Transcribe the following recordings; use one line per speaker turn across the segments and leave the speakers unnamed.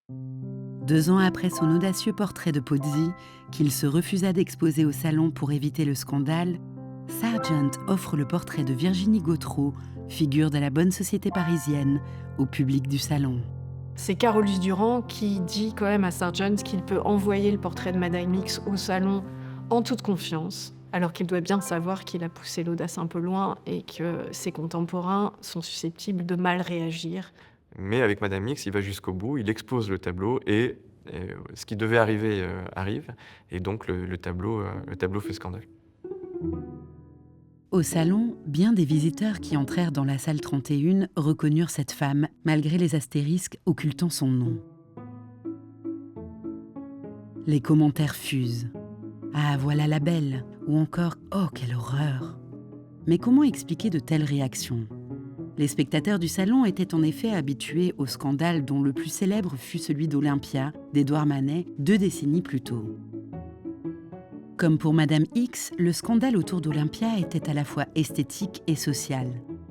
2 ans après son audacieux portrait de Pozzi, qu'il se refusa d'exposer au salon pour éviter le scandale, Sargent offre le portrait de Virginie Gautreau, figure de la bonne société parisienne, au public du salon.
C'est Carolus Durand qui dit quand même à Sargent qu'il peut envoyer le portrait de Madame X au salon en toute confiance, alors qu'il doit bien savoir qu'il a poussé l'audace un peu loin et que ses contemporains sont susceptibles de mal réagir.
Mais avec Madame X, il va jusqu'au bout, il expose le tableau et ce qui devait arriver, arrive et donc le tableau fait scandale.
Au salon, bien des visiteurs qui entrèrent dans la salle 31 reconnurent cette femme, malgré les astérisques occultant son nom. Les commentaires fusent. « Ah, voilà la belle !» ou encore « Oh, quelle horreur !» Mais comment expliquer de telles réactions ? Les spectateurs du salon étaient en effet habitués au scandale dont le plus célèbre fut celui d'Olympia, d'Édouard Manet, 2 décennies plus tôt. Comme pour Madame X, le scandale autour d'Olympia était à la fois esthétique et social.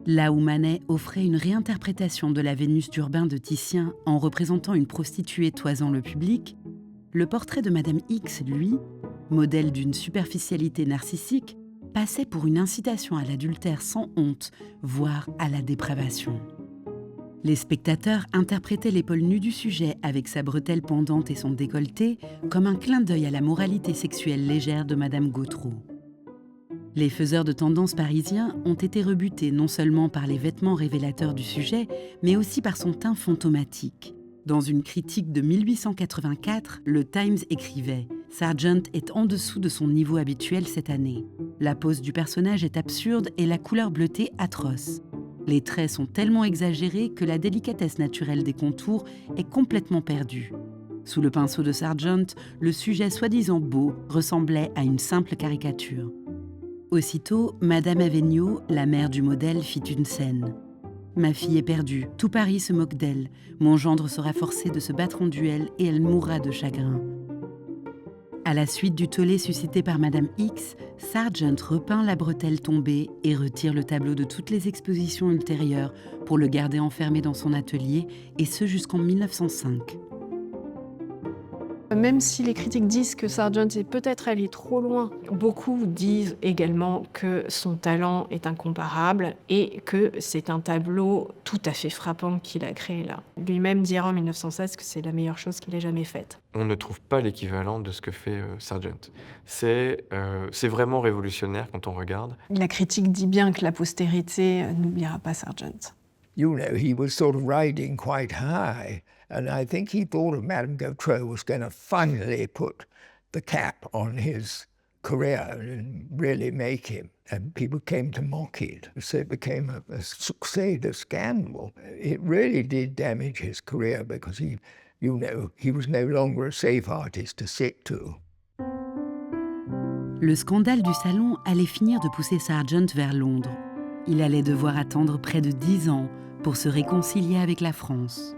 Là où Manet offrait une réinterprétation de la Vénus d'Urbain de Titien en représentant une prostituée toisant le public, le portrait de Madame X, lui, modèle d'une superficialité narcissique, passait pour une incitation à l'adultère sans honte, voire à la dépravation. Les spectateurs interprétaient l'épaule nue du sujet avec sa bretelle pendante et son décolleté comme un clin d'œil à la moralité sexuelle légère de Madame Gautreau. Les faiseurs de tendance parisiens ont été rebutés non seulement par les vêtements révélateurs du sujet, mais aussi par son teint fantomatique. Dans une critique de 1884, le Times écrivait « Sargent est en dessous de son niveau habituel cette année. La pose du personnage est absurde et la couleur bleutée atroce. Les traits sont tellement exagérés que la délicatesse naturelle des contours est complètement perdue. Sous le pinceau de Sargent, le sujet soi-disant beau ressemblait à une simple caricature. » Aussitôt, Madame Avegnaud, la mère du modèle, fit une scène. « Ma fille est perdue, tout Paris se moque d'elle. Mon gendre sera forcé de se battre en duel et elle mourra de chagrin. » À la suite du tollé suscité par Madame X, Sargent repeint la bretelle tombée et retire le tableau de toutes les expositions ultérieures pour le garder enfermé dans son atelier, et ce jusqu'en 1905.
Même si les critiques disent que Sargent est peut-être allé trop loin, beaucoup disent également que son talent est incomparable et que c'est un tableau tout à fait frappant qu'il a créé là. Lui-même dira en 1916 que c'est la meilleure chose qu'il ait jamais faite.
On ne trouve pas l'équivalent de ce que fait Sargent. C'est vraiment révolutionnaire quand on regarde.
La critique dit bien que la postérité n'oubliera pas Sargent.
You know, he was sort of riding quite high, and I think he thought of Madame Gautreau was going to finally put the cap on his career and really make him. And people came to mock it. So it became a succès de scandal. It really did damage his career because he was no longer a safe artist to sit to.
Le scandale du salon allait finir de pousser Sargent vers Londres. Il allait devoir attendre près de 10 ans pour se réconcilier avec la France.